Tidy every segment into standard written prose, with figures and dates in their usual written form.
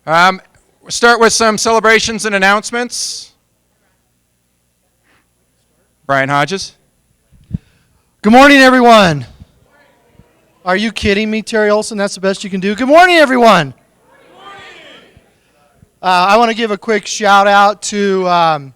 We'll start with some celebrations and announcements. Brian Hodges. Good morning, everyone. Are you kidding me, Terry Olson? That's the best you can do. Good morning, everyone. Good morning. I want to give a quick shout out to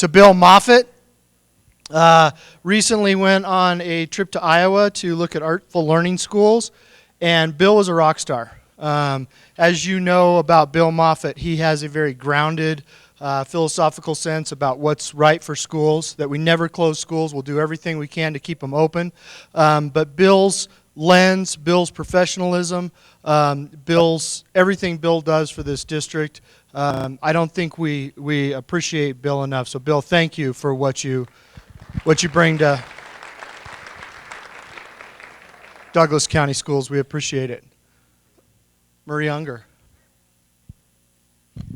Bill Moffitt. Recently went on a trip to Iowa to look at artful learning schools, and Bill was a rock star. As you know about Bill Moffitt, he has a very grounded philosophical sense about what's right for schools, that we never close schools. We'll do everything we can to keep them open. But Bill's lens, Bill's professionalism, everything Bill does for this district, I don't think we appreciate Bill enough. So Bill, thank you for what you bring to Douglas County Schools. We appreciate it. Marie Unger.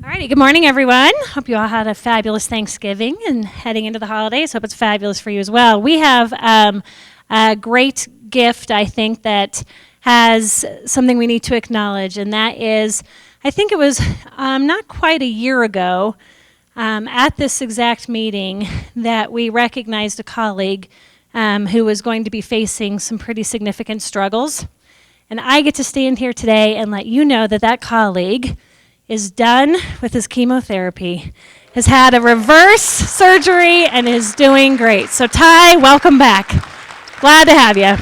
All righty, good morning, everyone. Hope you all had a fabulous Thanksgiving and heading into the holidays. Hope it's fabulous for you as well. We have a great gift, I think, that has something we need to acknowledge, and that is, I think it was not quite a year ago at this exact meeting that we recognized a colleague who was going to be facing some pretty significant struggles. And I get to stand here today and let you know that that colleague is done with his chemotherapy, has had a reverse surgery, and is doing great. So Ty, welcome back. Glad to have you.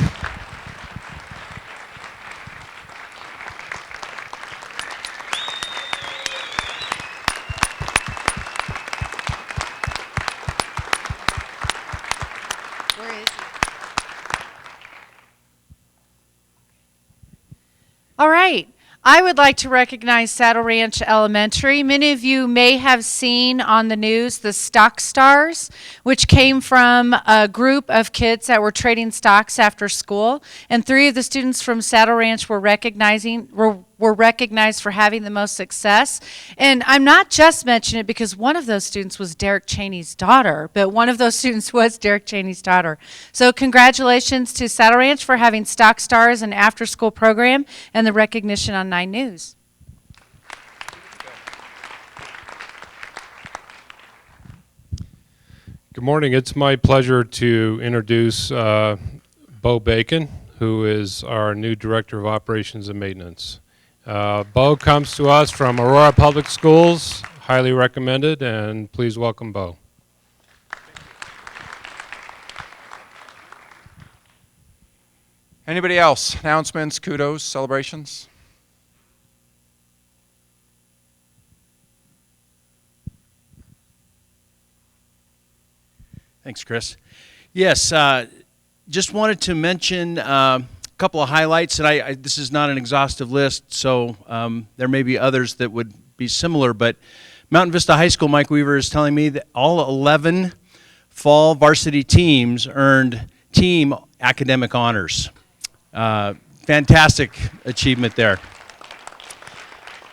All right. I would like to recognize Saddle Ranch Elementary. Many of you may have seen on the news the Stock Stars, which came from a group of kids that were trading stocks after school. And 3 of the students from Saddle Ranch were recognized for having the most success. And I'm not just mentioning it because one of those students was Derek Cheney's daughter, but one of those students was Derek Cheney's daughter. So congratulations to Saddle Ranch for having Stock Stars, an after-school program, and the recognition on 9 News. Good morning. It's my pleasure to introduce Bo Bacon, who is our new Director of Operations and Maintenance. Bo comes to us from Aurora Public Schools, highly recommended, and please welcome Bo. Anybody else? Announcements, kudos, celebrations? Thanks, Chris. Yes, just wanted to mention a couple of highlights, and this is not an exhaustive list, so there may be others that would be similar, but Mountain Vista High School, Mike Weaver is telling me that all 11 fall varsity teams earned team academic honors. Fantastic achievement there.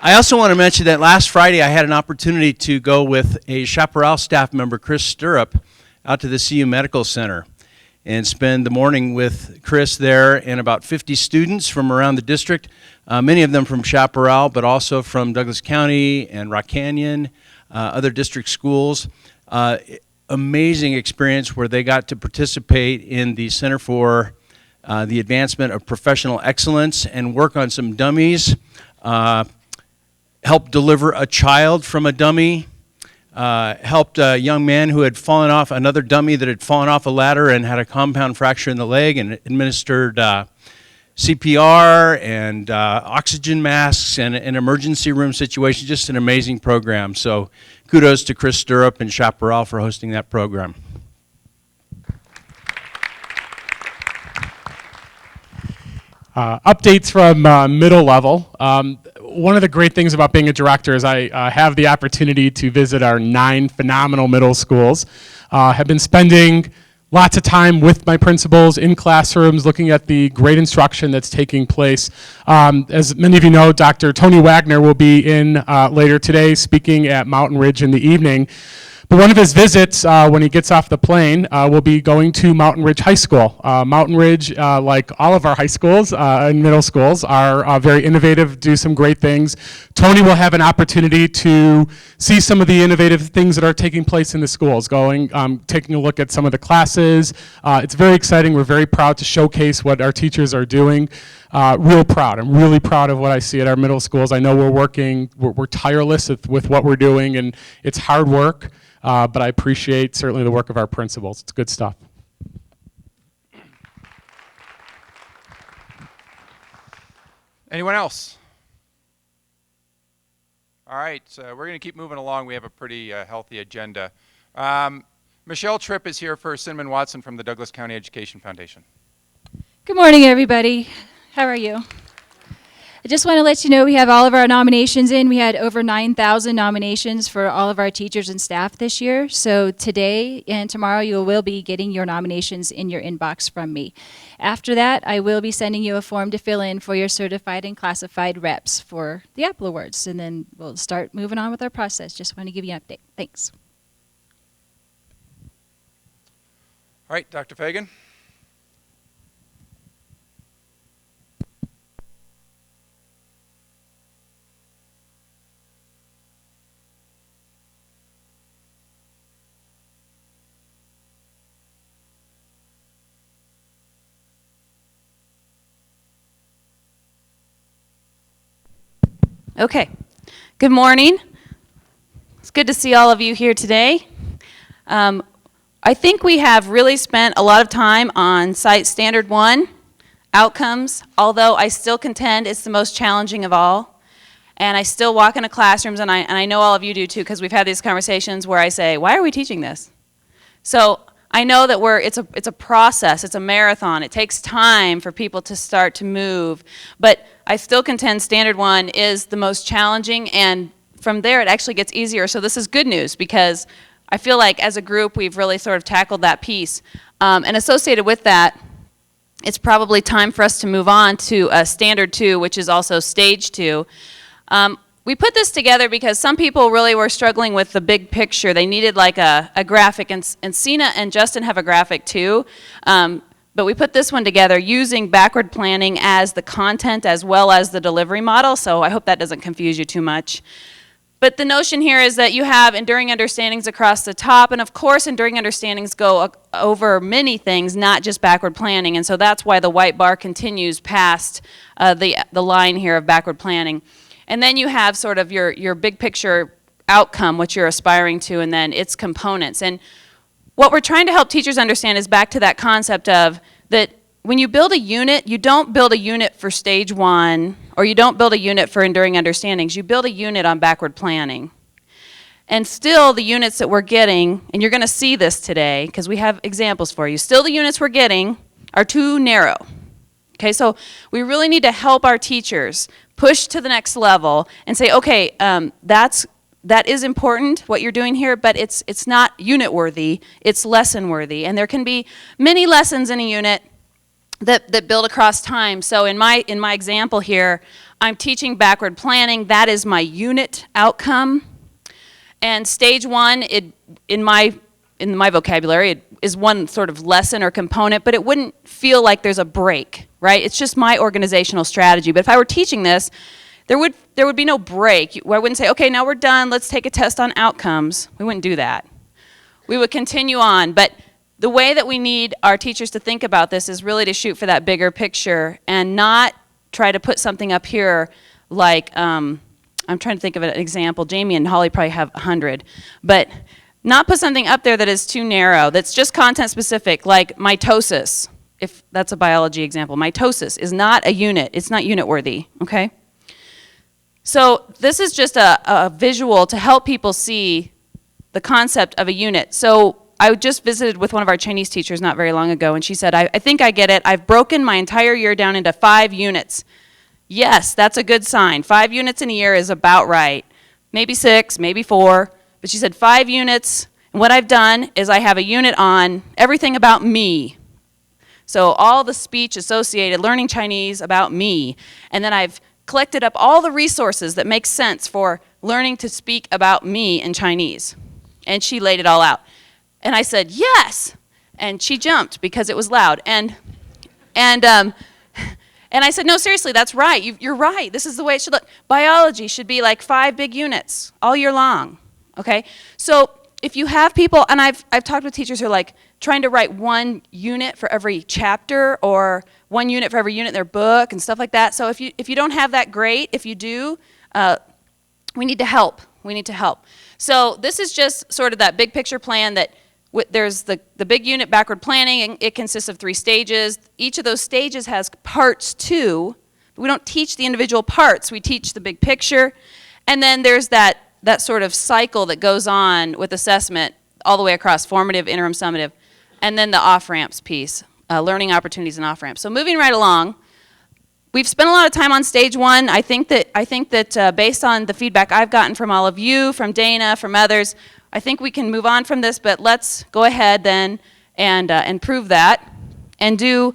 I also want to mention that last Friday I had an opportunity to go with a Chaparral staff member, Chris Stirrup, out to the CU Medical Center and spend the morning with Chris there and about 50 students from around the district, many of them from Chaparral, but also from Douglas County and Rock Canyon, other district schools. Amazing experience where they got to participate in the Center for the Advancement of Professional Excellence and work on some dummies, helped deliver a child from a dummy, helped a young man who had fallen off, another dummy that had fallen off a ladder and had a compound fracture in the leg, and administered CPR and oxygen masks and an emergency room situation. Just an amazing program. So kudos to Chris Stirrup and Chaparral for hosting that program. Updates from middle level. One of the great things about being a director is I have the opportunity to visit our 9 phenomenal middle schools. Have been spending lots of time with my principals in classrooms looking at the great instruction that's taking place. As many of you know, Dr. Tony Wagner will be in later today speaking at Mountain Ridge in the evening. But one of his visits, when he gets off the plane, will be going to Mountain Ridge High School. Mountain Ridge, like all of our high schools and middle schools, are very innovative, do some great things. Tony will have an opportunity to see some of the innovative things that are taking place in the schools, taking a look at some of the classes. It's very exciting. We're very proud to showcase what our teachers are doing. Real proud. I'm really proud of what I see at our middle schools. I know we're tireless with what we're doing, and it's hard work. But I appreciate certainly the work of our principals. It's good stuff. Anyone else? All right, so we're going to keep moving along. We have a pretty healthy agenda. Michelle Tripp is here for Cinnamon Watson from the Douglas County Education Foundation. Good morning, everybody. How are you? I just want to let you know we have all of our nominations in. We had over 9,000 nominations for all of our teachers and staff this year. So today and tomorrow you will be getting your nominations in your inbox from me. After that, I will be sending you a form to fill in for your certified and classified reps for the Apple Awards. And then we'll start moving on with our process. Just want to give you an update. Thanks. All right, Dr. Fagan. Okay. Good morning. It's good to see all of you here today. I think we have really spent a lot of time on Site Standard 1, outcomes, although I still contend it's the most challenging of all. And I still walk into classrooms, and I know all of you do too, because we've had these conversations where I say, why are we teaching this? So I know that it's a process, it's a marathon. It takes time for people to start to move, but I still contend Standard 1 is the most challenging, and from there it actually gets easier. So this is good news, because I feel like as a group we've really sort of tackled that piece. And associated with that, it's probably time for us to move on to Standard 2, which is also Stage 2. We put this together because some people really were struggling with the big picture. They needed like a graphic, and Sina and Justin have a graphic too. But we put this one together using backward planning as the content as well as the delivery model, so I hope that doesn't confuse you too much. But the notion here is that you have enduring understandings across the top, and of course enduring understandings go over many things, not just backward planning, and so that's why the white bar continues past the line here of backward planning. And then you have sort of your big picture outcome, what you're aspiring to, and then its components. And what we're trying to help teachers understand is back to that concept of that when you build a unit, you don't build a unit for Stage 1, or you don't build a unit for enduring understandings. You build a unit on backward planning. And still the units that we're getting, and you're going to see this today because we have examples for you, still the units we're getting are too narrow. Okay, so we really need to help our teachers push to the next level and say, okay, that is important, what you're doing here, but it's not unit worthy, it's lesson worthy. And there can be many lessons in a unit that build across time. So in my example here, I'm teaching backward planning. That is my unit outcome. And Stage 1, in my vocabulary, it is one sort of lesson or component, but it wouldn't feel like there's a break, right? It's just my organizational strategy. But if I were teaching this, there would be no break. I wouldn't say, okay, now we're done, let's take a test on outcomes. We wouldn't do that. We would continue on. But the way that we need our teachers to think about this is really to shoot for that bigger picture and not try to put something up here like, I'm trying to think of an example. Jamie and Holly probably have 100. But not put something up there that is too narrow, that's just content specific, like mitosis, if that's a biology example. Mitosis is not a unit. It's not unit worthy, okay? So this is just a visual to help people see the concept of a unit. So I just visited with one of our Chinese teachers not very long ago, and she said, I think I get it. I've broken my entire year down into 5 units. Yes, that's a good sign. 5 units in a year is about right. Maybe 6, maybe 4. But she said 5 units, and what I've done is I have a unit on everything about me. So all the speech associated, learning Chinese about me. And then I've collected up all the resources that make sense for learning to speak about me in Chinese. And she laid it all out. And I said, yes. And she jumped because it was loud. And I said, no, seriously, that's right. You're right. This is the way it should look. Biology should be like 5 big units all year long, okay? So if you have people, and I've talked with teachers who are like trying to write 1 unit for every chapter or 1 unit for every unit in their book and stuff like that. So if you don't have that, great. If you do, we need to help. We need to help. So this is just sort of that big picture plan that there's the big unit backward planning, and it consists of 3 stages. Each of those stages has parts too. But we don't teach the individual parts, we teach the big picture. And then there's that sort of cycle that goes on with assessment all the way across, formative, interim, summative, and then the off-ramps piece, learning opportunities and off-ramps. So moving right along, we've spent a lot of time on stage 1. I think that based on the feedback I've gotten from all of you, from Dana, from others, I think we can move on from this, but let's go ahead then and prove that and do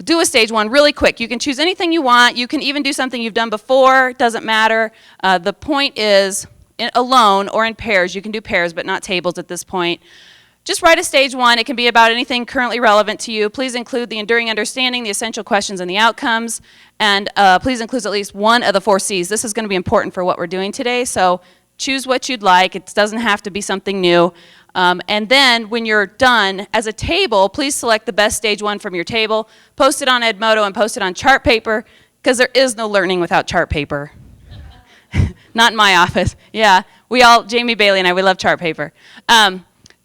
a stage 1 really quick. You can choose anything you want. You can even do something you've done before. Doesn't matter. The point is alone or in pairs. You can do pairs, but not tables at this point. Just write a stage 1. It can be about anything currently relevant to you. Please include the enduring understanding, the essential questions, and the outcomes. And please include at least 1 of the 4 C's. This is going to be important for what we're doing today, so choose what you'd like. It doesn't have to be something new. And then when you're done, as a table, please select the best stage 1 from your table, post it on Edmodo and post it on chart paper, because there is no learning without chart paper. Not in my office. Yeah, Jamie Bailey and I, we love chart paper.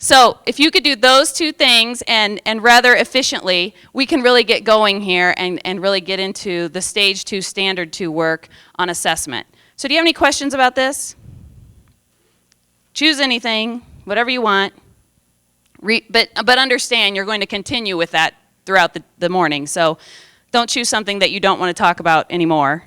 So if you could do those 2 things and rather efficiently, we can really get going here and really get into the stage 2, standard 2 work on assessment. So do you have any questions about this? Choose anything, whatever you want, but understand you're going to continue with that throughout the morning. So don't choose something that you don't want to talk about anymore.